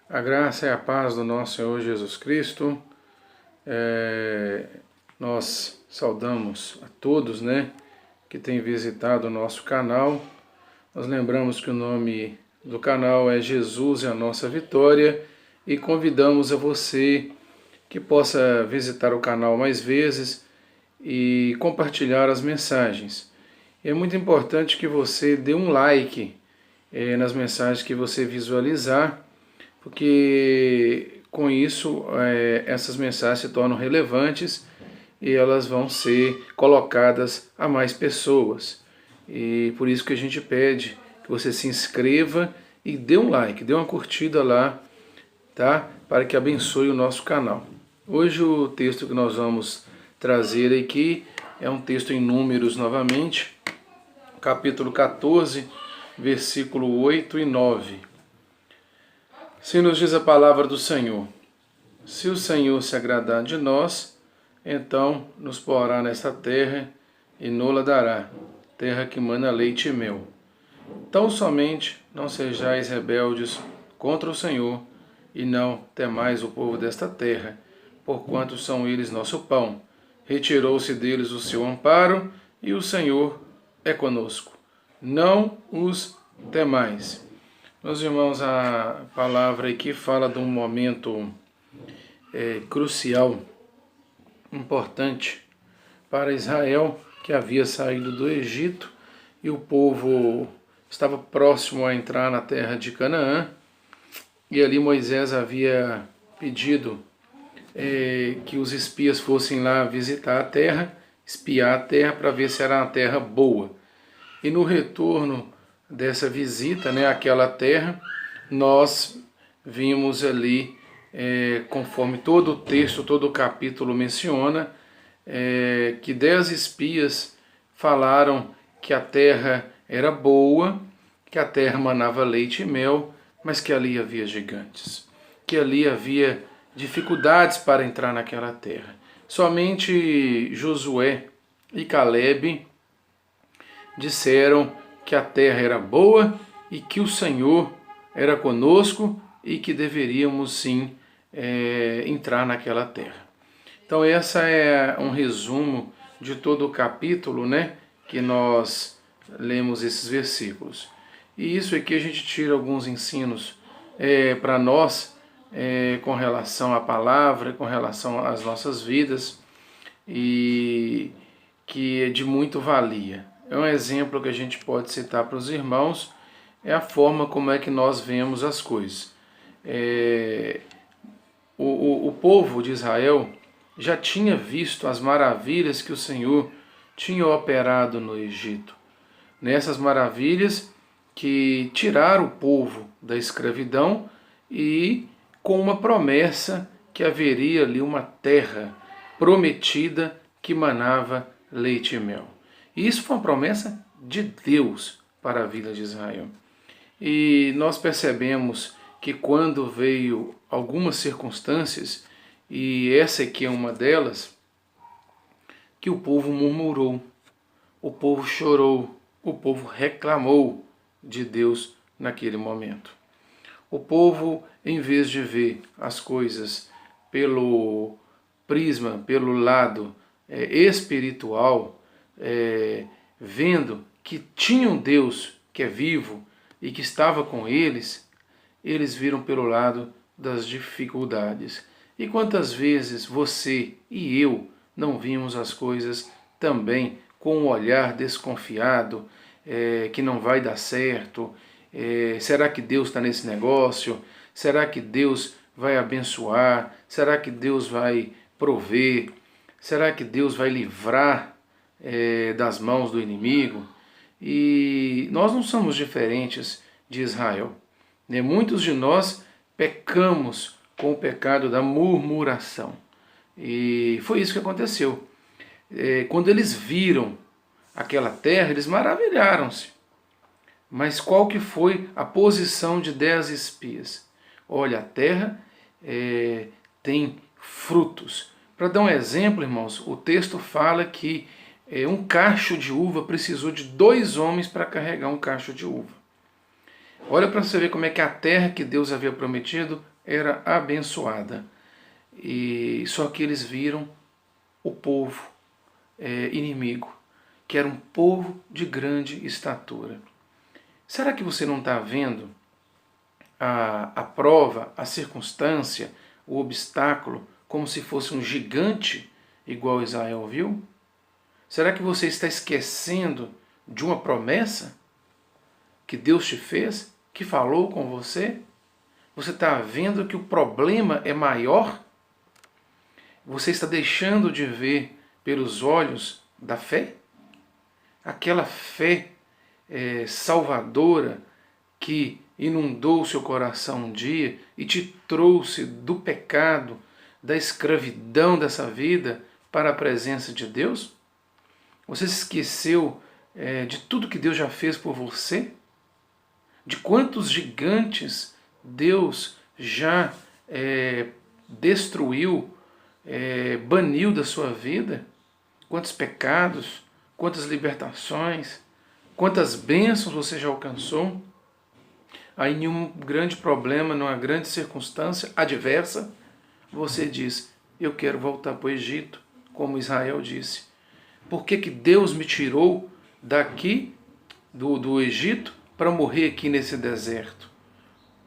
A graça e a paz do nosso Senhor Jesus Cristo. Nós saudamos a todos, que têm visitado o nosso canal. Nós lembramos que o nome do canal é Jesus e a Nossa Vitória e convidamos a você que possa visitar o canal mais vezes e compartilhar as mensagens. É muito importante que você dê um like nas mensagens que você visualizar, porque com isso essas mensagens se tornam relevantes e elas vão ser colocadas a mais pessoas. E por isso que a gente pede que você se inscreva e dê um like, dê uma curtida lá, tá? Para que abençoe o nosso canal. Hoje o texto que nós vamos trazer aqui é um texto em Números novamente, capítulo 14, versículo 8 e 9. Assim nos diz a palavra do Senhor: se o Senhor se agradar de nós, então nos porá nesta terra e nola dará, terra que mana leite e mel. Tão somente não sejais rebeldes contra o Senhor, e não temais o povo desta terra, porquanto são eles nosso pão. Retirou-se deles o seu amparo, e o Senhor é conosco. Não os temais. Meus irmãos, a palavra aqui fala de um momento crucial, importante para Israel, que havia saído do Egito e o povo estava próximo a entrar na terra de Canaã. E ali Moisés havia pedido que os espias fossem lá visitar a terra, espiar a terra para ver se era uma terra boa. E no retorno dessa visita, àquela terra, nós vimos ali, conforme todo o texto, todo o capítulo menciona, que 10 espias falaram que a terra era boa, que a terra manava leite e mel, mas que ali havia gigantes, que ali havia dificuldades para entrar naquela terra. Somente Josué e Calebe disseram que a terra era boa e que o Senhor era conosco e que deveríamos sim entrar naquela terra. Então essa é um resumo de todo o capítulo, que nós lemos esses versículos. E isso aqui a gente tira alguns ensinos para nós com relação à palavra, com relação às nossas vidas, e que é de muito valia. É um exemplo que a gente pode citar para os irmãos, é a forma como é que nós vemos as coisas. O povo de Israel já tinha visto as maravilhas que o Senhor tinha operado no Egito. Nessas maravilhas que tiraram o povo da escravidão e com uma promessa que haveria ali uma terra prometida que manava leite e mel. E isso foi uma promessa de Deus para a vida de Israel. E nós percebemos que quando veio algumas circunstâncias, e essa aqui é uma delas, que o povo murmurou, o povo chorou, o povo reclamou de Deus naquele momento. O povo, em vez de ver as coisas pelo prisma, pelo lado espiritual, vendo que tinha um Deus que é vivo e que estava com eles, eles viram pelo lado das dificuldades. E quantas vezes você e eu não vimos as coisas também com um olhar desconfiado, que não vai dar certo? Será que Deus está nesse negócio? Será que Deus vai abençoar? Será que Deus vai prover? Será que Deus vai livrar das mãos do inimigo? E nós não somos diferentes de Israel. Muitos de nós pecamos com o pecado da murmuração. E foi isso que aconteceu. Quando eles viram aquela terra, eles maravilharam-se. Mas qual que foi a posição de 10 espias? Olha, a terra tem frutos. Para dar um exemplo, irmãos, o texto fala que um cacho de uva precisou de 2 homens para carregar um cacho de uva. Olha para você ver como é que a terra que Deus havia prometido era abençoada. E só que eles viram o povo inimigo, que era um povo de grande estatura. Será que você não está vendo a prova, a circunstância, o obstáculo, como se fosse um gigante, igual Israel viu? Será que você está esquecendo de uma promessa que Deus te fez, que falou com você? Você está vendo que o problema é maior? Você está deixando de ver pelos olhos da fé? Aquela fé salvadora que inundou o seu coração um dia e te trouxe do pecado, da escravidão dessa vida para a presença de Deus? Você se esqueceu de tudo que Deus já fez por você? De quantos gigantes Deus já destruiu, baniu da sua vida? Quantos pecados, quantas libertações, quantas bênçãos você já alcançou? Aí em um grande problema, numa grande circunstância adversa, você diz, eu quero voltar para o Egito, como Israel disse. Por que Deus me tirou daqui, do Egito, para morrer aqui nesse deserto?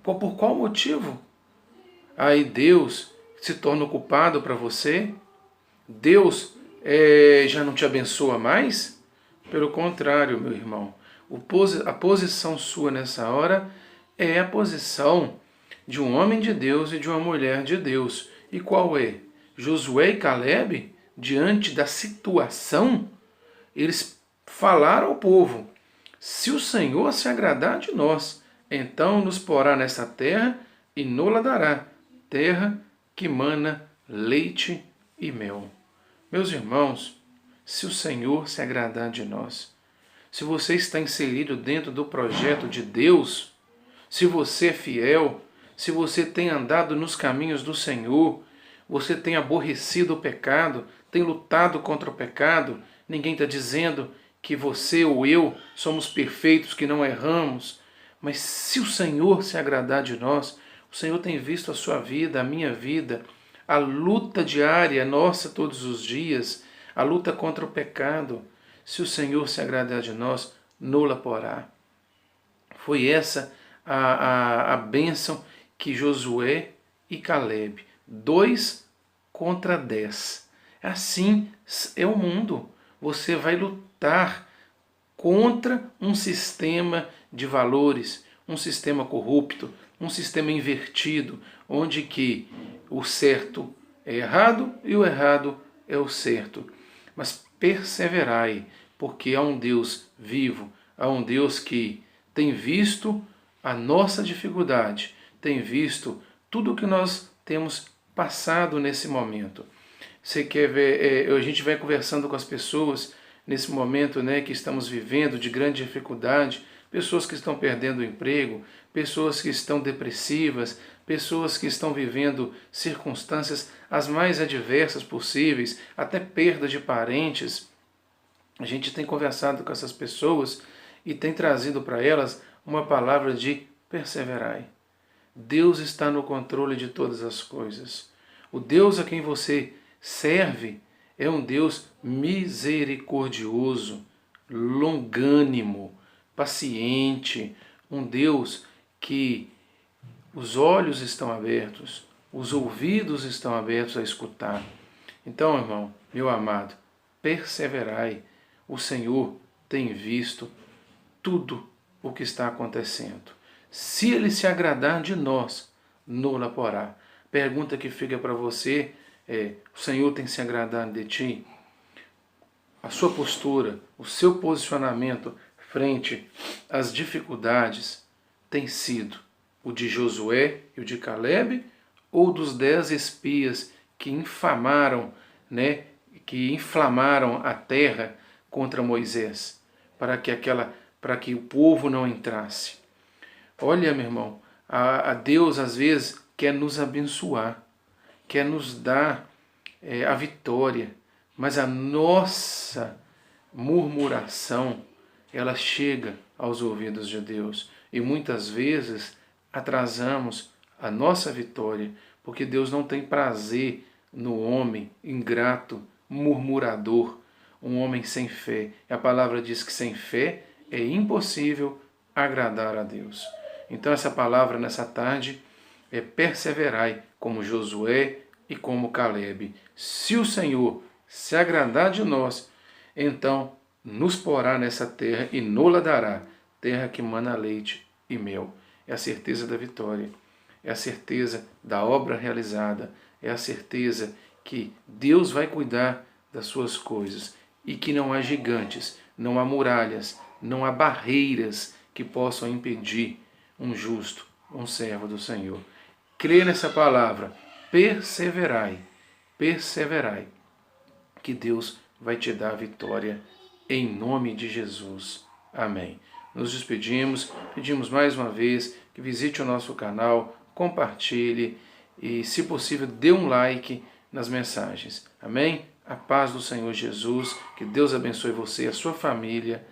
Por qual motivo? Aí Deus se torna o culpado para você? Deus já não te abençoa mais? Pelo contrário, meu irmão, a posição sua nessa hora é a posição de um homem de Deus e de uma mulher de Deus. E qual é? Josué e Calebe, diante da situação, eles falaram ao povo, se o Senhor se agradar de nós, então nos porá nessa terra e nola dará, terra que mana leite e mel. Meus irmãos, se o Senhor se agradar de nós, se você está inserido dentro do projeto de Deus, se você é fiel, se você tem andado nos caminhos do Senhor, você tem aborrecido o pecado, tem lutado contra o pecado, ninguém está dizendo que você ou eu somos perfeitos, que não erramos, mas se o Senhor se agradar de nós, o Senhor tem visto a sua vida, a minha vida, a luta diária nossa todos os dias, a luta contra o pecado. Se o Senhor se agradar de nós, nola porá. Foi essa a bênção que Josué e Calebe, 2 contra 10. Assim é o mundo. Você vai lutar contra um sistema de valores, um sistema corrupto, um sistema invertido, onde que o certo é errado e o errado é o certo. Mas perseverai, porque há um Deus vivo, há um Deus que tem visto a nossa dificuldade, tem visto tudo o que nós temos passado nesse momento. Você quer ver, a gente vai conversando com as pessoas nesse momento, né, que estamos vivendo de grande dificuldade, pessoas que estão perdendo o emprego, pessoas que estão depressivas, pessoas que estão vivendo circunstâncias as mais adversas possíveis, até perda de parentes. A gente tem conversado com essas pessoas e tem trazido para elas uma palavra de perseverai. Deus está no controle de todas as coisas. O Deus a quem você serve é um Deus misericordioso, longânimo, paciente, um Deus que os olhos estão abertos, os ouvidos estão abertos a escutar. Então, irmão, meu amado, perseverai. O Senhor tem visto tudo o que está acontecendo. Se Ele se agradar de nós, nola porá. Pergunta que fica para você é, o Senhor tem se agradado de ti? A sua postura, o seu posicionamento frente às dificuldades tem sido o de Josué e o de Calebe ou dos 10 espias que infamaram, né, que inflamaram a terra contra Moisés, para que o povo não entrasse? Olha, meu irmão, a Deus às vezes quer nos abençoar, quer nos dar a vitória, mas a nossa murmuração, ela chega aos ouvidos de Deus e muitas vezes atrasamos a nossa vitória, porque Deus não tem prazer no homem ingrato, murmurador, um homem sem fé. E a palavra diz que sem fé é impossível agradar a Deus. Então essa palavra nessa tarde é perseverai, como Josué e como Calebe. Se o Senhor se agradar de nós, então nos porá nessa terra e nola dará, terra que mana leite e mel. É a certeza da vitória, é a certeza da obra realizada, é a certeza que Deus vai cuidar das suas coisas e que não há gigantes, não há muralhas, não há barreiras que possam impedir um justo, um servo do Senhor. Crê nessa palavra, perseverai, perseverai, que Deus vai te dar a vitória em nome de Jesus. Amém. Nos despedimos, pedimos mais uma vez que visite o nosso canal, compartilhe e, se possível, dê um like nas mensagens. Amém? A paz do Senhor Jesus, que Deus abençoe você e a sua família.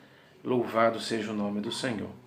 Louvado seja o nome do Senhor.